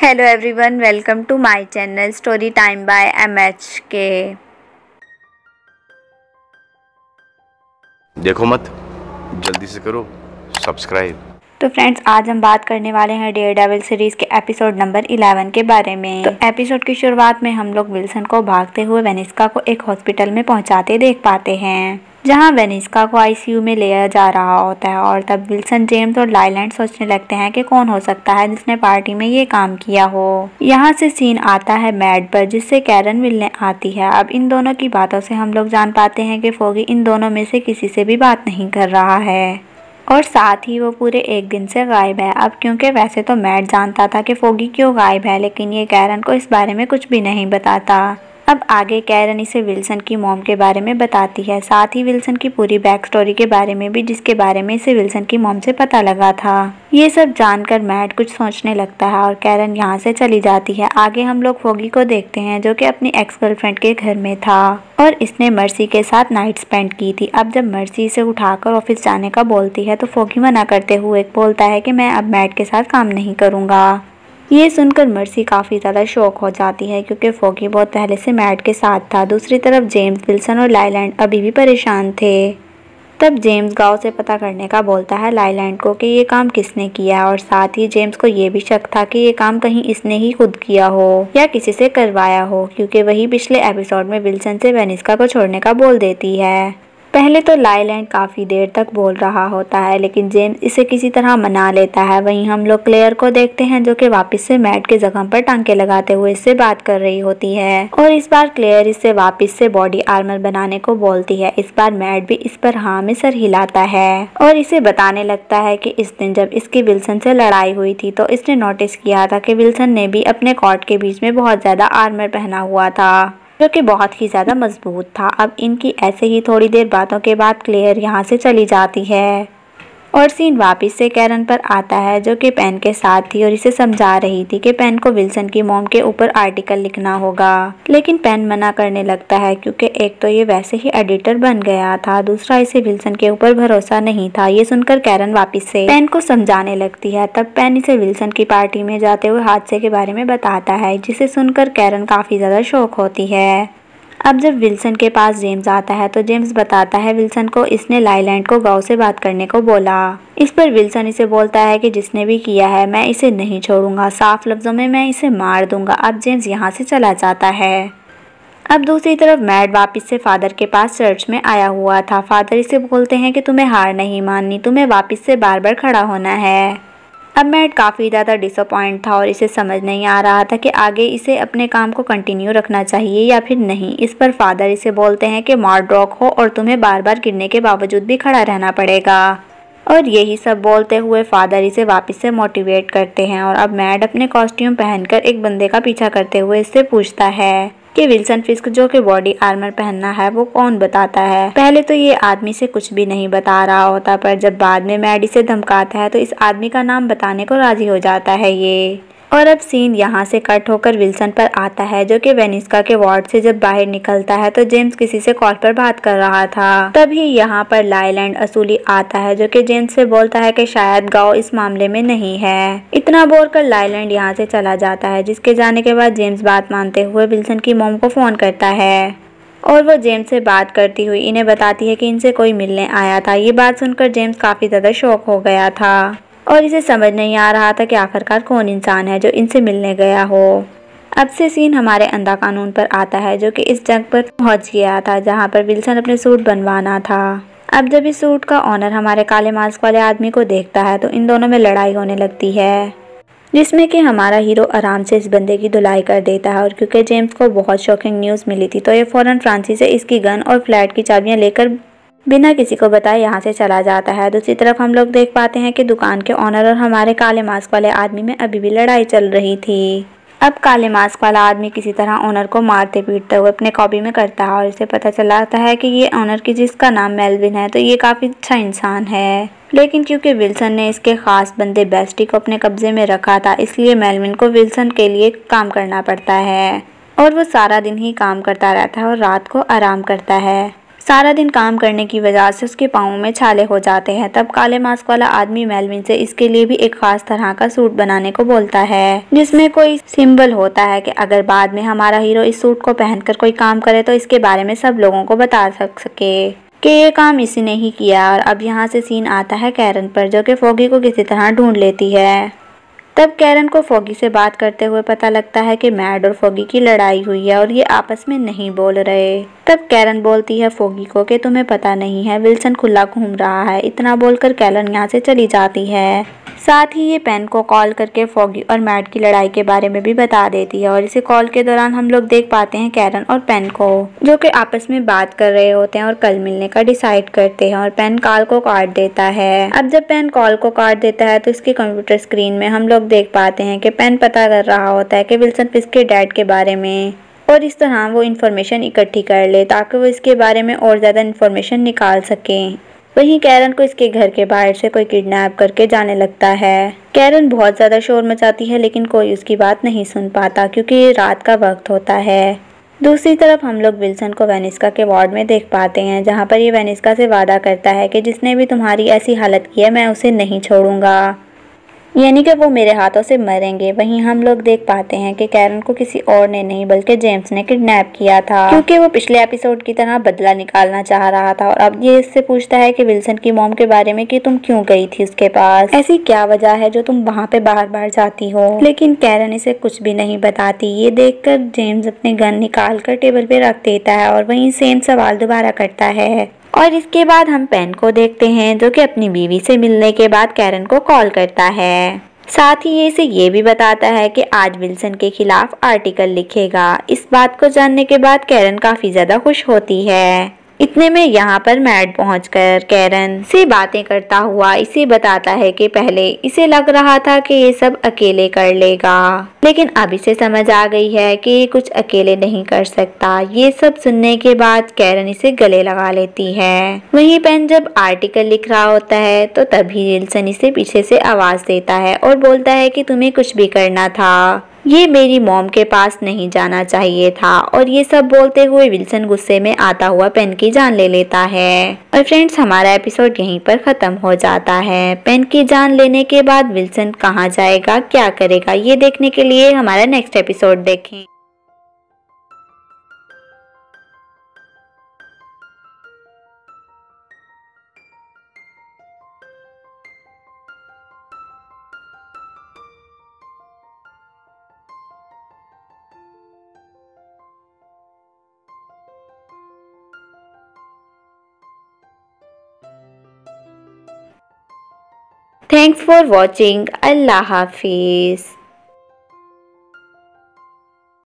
Hello everyone, welcome to my channel story time by MHK। देखो मत, जल्दी से करो सब्सक्राइब। तो फ्रेंड्स, आज हम बात करने वाले हैं डेयरडेविल सीरीज के एपिसोड नंबर 11 के बारे में। तो एपिसोड की शुरुआत में हम लोग विल्सन को भागते हुए वेनिस्का को एक हॉस्पिटल में पहुंचाते देख पाते हैं, जहां वेनिस्का को ICU में लिया जा रहा होता है। और तब विल्सन, जेम्स और लाइलैंड सोचने लगते हैं कि कौन हो सकता है जिसने पार्टी में ये काम किया हो। यहाँ से सीन आता है मैड पर, जिससे कैरन मिलने आती है। अब इन दोनों की बातों से हम लोग जान पाते हैं कि फोगी इन दोनों में से किसी से भी बात नहीं कर रहा है, और साथ ही वो पूरे एक दिन से गायब है। अब क्योंकि वैसे तो मैड जानता था कि फोगी क्यों गायब है, लेकिन ये कैरन को इस बारे में कुछ भी नहीं बताता। अब आगे कैरन इसे विल्सन की मॉम के बारे में बताती है, साथ ही विल्सन की पूरी बैक स्टोरी के बारे में भी, जिसके बारे में इसे विल्सन की मॉम से पता लगा था। ये सब जानकर मैड कुछ सोचने लगता है और कैरन यहाँ से चली जाती है। आगे हम लोग फोगी को देखते हैं, जो कि अपनी एक्स गर्लफ्रेंड के घर में था और इसने मर्सी के साथ नाइट स्पेंड की थी। अब जब मर्सी इसे उठाकर ऑफिस जाने का बोलती है, तो फोगी मना करते हुए बोलता है कि मैं अब मैड के साथ काम नहीं करूँगा। ये सुनकर मर्सी काफ़ी ज़्यादा शॉक हो जाती है, क्योंकि फोगी बहुत पहले से मैड के साथ था। दूसरी तरफ जेम्स, विल्सन और लाइलैंड अभी भी परेशान थे। तब जेम्स गांव से पता करने का बोलता है लाइलैंड को कि ये काम किसने किया है, और साथ ही जेम्स को ये भी शक था कि ये काम कहीं इसने ही खुद किया हो या किसी से करवाया हो, क्योंकि वही पिछले एपिसोड में विल्सन से वेनिस्का को छोड़ने का बोल देती है। पहले तो लाइलैंड काफ़ी देर तक बोल रहा होता है, लेकिन जेम्स इसे किसी तरह मना लेता है। वहीं हम लोग क्लेयर को देखते हैं, जो कि वापस से मैड के जख्म पर टांके लगाते हुए इससे बात कर रही होती है, और इस बार क्लेयर इससे वापस से बॉडी आर्मर बनाने को बोलती है। इस बार मैड भी इस पर हाँ में सर हिलाता है और इसे बताने लगता है कि इस दिन जब इसकी विल्सन से लड़ाई हुई थी, तो इसने नोटिस किया था कि विल्सन ने भी अपने कॉट के बीच में बहुत ज्यादा आर्मर पहना हुआ था, जो कि बहुत ही ज़्यादा मजबूत था। अब इनकी ऐसे ही थोड़ी देर बातों के बाद क्लेयर यहाँ से चली जाती है और सीन वापस से कैरन पर आता है, जो कि पेन के साथ थी और इसे समझा रही थी कि पेन को विल्सन की मॉम के ऊपर आर्टिकल लिखना होगा। लेकिन पेन मना करने लगता है, क्योंकि एक तो ये वैसे ही एडिटर बन गया था, दूसरा इसे विल्सन के ऊपर भरोसा नहीं था। ये सुनकर कैरन वापस से पेन को समझाने लगती है। तब पेन इसे विल्सन की पार्टी में जाते हुए हादसे के बारे में बताता है, जिसे सुनकर कैरन काफ़ी ज़्यादा शॉक होती है। अब जब विल्सन के पास जेम्स आता है, तो जेम्स बताता है विल्सन को इसने लाइलैंड को गांव से बात करने को बोला। इस पर विल्सन इसे बोलता है कि जिसने भी किया है मैं इसे नहीं छोड़ूंगा, साफ लफ्जों में मैं इसे मार दूंगा। अब जेम्स यहाँ से चला जाता है। अब दूसरी तरफ मैड वापस से फादर के पास चर्च में आया हुआ था। फादर इसे बोलते हैं कि तुम्हें हार नहीं माननी, तुम्हें वापस से बार बार खड़ा होना है। अब मैड काफ़ी ज़्यादा डिसअपॉइंट था और इसे समझ नहीं आ रहा था कि आगे इसे अपने काम को कंटिन्यू रखना चाहिए या फिर नहीं। इस पर फादर इसे बोलते हैं कि मार्ड रॉक हो और तुम्हें बार बार गिरने के बावजूद भी खड़ा रहना पड़ेगा, और यही सब बोलते हुए फादर इसे वापस से मोटिवेट करते हैं। और अब मैड अपने कॉस्ट्यूम पहनकर एक बंदे का पीछा करते हुए इससे पूछता है कि विल्सन फिस्क, जो कि बॉडी आर्मर पहनना है, वो कौन बताता है। पहले तो ये आदमी से कुछ भी नहीं बता रहा होता, पर जब बाद में मैड इसे धमकाता है तो इस आदमी का नाम बताने को राजी हो जाता है ये। और अब सीन यहाँ से कट होकर विल्सन पर आता है, जो कि वेनिस्का के वार्ड से जब बाहर निकलता है, तो जेम्स किसी से कॉल पर बात कर रहा था। तभी यहाँ पर लाइलैंड असूली आता है, जो कि जेम्स से बोलता है कि शायद गांव इस मामले में नहीं है। इतना बोल कर लाइलैंड यहाँ से चला जाता है, जिसके जाने के बाद जेम्स बात मानते हुए विल्सन की मॉम को फोन करता है, और वो जेम्स से बात करती हुई इन्हें बताती है कि इनसे कोई मिलने आया था। ये बात सुनकर जेम्स काफी ज्यादा शॉक हो गया था और इसे समझ नहीं आ रहा था कि आखिरकार कौन इंसान है जो इनसे मिलने गया हो। अब से सीन हमारे अंधा कानून पर आता है, जो कि इस जगह पर पहुंच गया था जहां पर विल्सन अपने सूट बनवाना था। अब जब इस सूट का ऑनर हमारे काले मास्क वाले आदमी को देखता है, तो इन दोनों में लड़ाई होने लगती है, जिसमें कि हमारा हीरो आराम से इस बंदे की धुलाई कर देता है। और क्योंकि जेम्स को बहुत शॉकिंग न्यूज़ मिली थी, तो ये फौरन फ्रांसी से इसकी गन और फ्लैट की चाबियां लेकर बिना किसी को बताए यहाँ से चला जाता है। दूसरी तरफ हम लोग देख पाते हैं कि दुकान के ऑनर और हमारे काले मास्क वाले आदमी में अभी भी लड़ाई चल रही थी। अब काले मास्क वाला आदमी किसी तरह ऑनर को मारते पीटते हुए अपने कॉपी में करता है, और इसे पता चलाता है कि ये ऑनर की जिसका नाम मेलविन है, तो ये काफ़ी अच्छा इंसान है। लेकिन क्योंकि विल्सन ने इसके खास बंदे बेस्टी को अपने कब्जे में रखा था, इसलिए मेलविन को विल्सन के लिए काम करना पड़ता है, और वो सारा दिन ही काम करता रहता है और रात को आराम करता है। सारा दिन काम करने की वजह से उसके पाँवों में छाले हो जाते हैं। तब काले मास्क वाला आदमी मेलविन से इसके लिए भी एक खास तरह का सूट बनाने को बोलता है, जिसमें कोई सिंबल होता है कि अगर बाद में हमारा हीरो इस सूट को पहनकर कोई काम करे तो इसके बारे में सब लोगों को बता सके कि ये काम इसी ने ही किया। और अब यहाँ से सीन आता है कैरन पर, जो कि फॉगी को किसी तरह ढूंढ लेती है। तब कैरन को फॉगी से बात करते हुए पता लगता है कि मैड और फॉगी की लड़ाई हुई है और ये आपस में नहीं बोल रहे। तब कैरन बोलती है फॉगी को कि तुम्हें पता नहीं है, विल्सन खुला घूम रहा है। इतना बोलकर कैरन यहाँ से चली जाती है। साथ ही ये पेन को कॉल करके फॉगी और मैड की लड़ाई के बारे में भी बता देती है। और इसी कॉल के दौरान हम लोग देख पाते हैं कैरन और पेन को, जो कि आपस में बात कर रहे होते हैं और कल मिलने का डिसाइड करते हैं। और पेन कॉल को काट देता है। अब जब पेन कॉल को काट देता है तो इसकी कंप्यूटर स्क्रीन में हम लोग देख पाते हैं कि पेन पता कर रहा होता है कि विल्सन फिस्क के डैड के बारे में, और इस तरह वो इन्फॉर्मेशन इकट्ठी कर ले ताकि वो इसके बारे में और ज़्यादा इन्फॉर्मेशन निकाल सके। वहीं कैरन को इसके घर के बाहर से कोई किडनैप करके जाने लगता है। कैरन बहुत ज़्यादा शोर मचाती है लेकिन कोई उसकी बात नहीं सुन पाता क्योंकि ये रात का वक्त होता है। दूसरी तरफ हम लोग विल्सन को वेनिस्का के वार्ड में देख पाते हैं, जहाँ पर ये वेनिस्का से वादा करता है कि जिसने भी तुम्हारी ऐसी हालत की है मैं उसे नहीं छोड़ूंगा, यानी कि वो मेरे हाथों से मरेंगे। वहीं हम लोग देख पाते हैं कि कैरन को किसी और ने नहीं बल्कि जेम्स ने किडनैप किया था, क्योंकि वो पिछले एपिसोड की तरह बदला निकालना चाह रहा था। और अब ये इससे पूछता है कि विल्सन की मॉम के बारे में कि तुम क्यों गई थी उसके पास, ऐसी क्या वजह है जो तुम वहाँ पे बार बार जाती हो। लेकिन कैरन इसे कुछ भी नहीं बताती। ये देखकर जेम्स अपने गन निकाल कर टेबल पे रख देता है और वहीं सेम सवाल दोबारा करता है। और इसके बाद हम पेन को देखते हैं, जो कि अपनी बीवी से मिलने के बाद कैरन को कॉल करता है। साथ ही ये इसे ये भी बताता है कि आज विल्सन के खिलाफ आर्टिकल लिखेगा। इस बात को जानने के बाद कैरन काफी ज्यादा खुश होती है। इतने में यहाँ पर मैड पहुंचकर कैरन से बातें करता हुआ इसे बताता है कि पहले इसे लग रहा था कि ये सब अकेले कर लेगा, लेकिन अब इसे समझ आ गई है कि ये कुछ अकेले नहीं कर सकता। ये सब सुनने के बाद कैरन इसे गले लगा लेती है। वहीं पेन जब आर्टिकल लिख रहा होता है तो तभी विल्सन इसे पीछे से आवाज देता है और बोलता है कि तुम्हें कुछ भी करना था, ये मेरी मॉम के पास नहीं जाना चाहिए था। और ये सब बोलते हुए विल्सन गुस्से में आता हुआ पेन की जान ले लेता है। और फ्रेंड्स, हमारा एपिसोड यहीं पर खत्म हो जाता है। पेन की जान लेने के बाद विल्सन कहाँ जाएगा, क्या करेगा, ये देखने के लिए हमारा नेक्स्ट एपिसोड देखें। Thanks for watching. Allah Hafiz.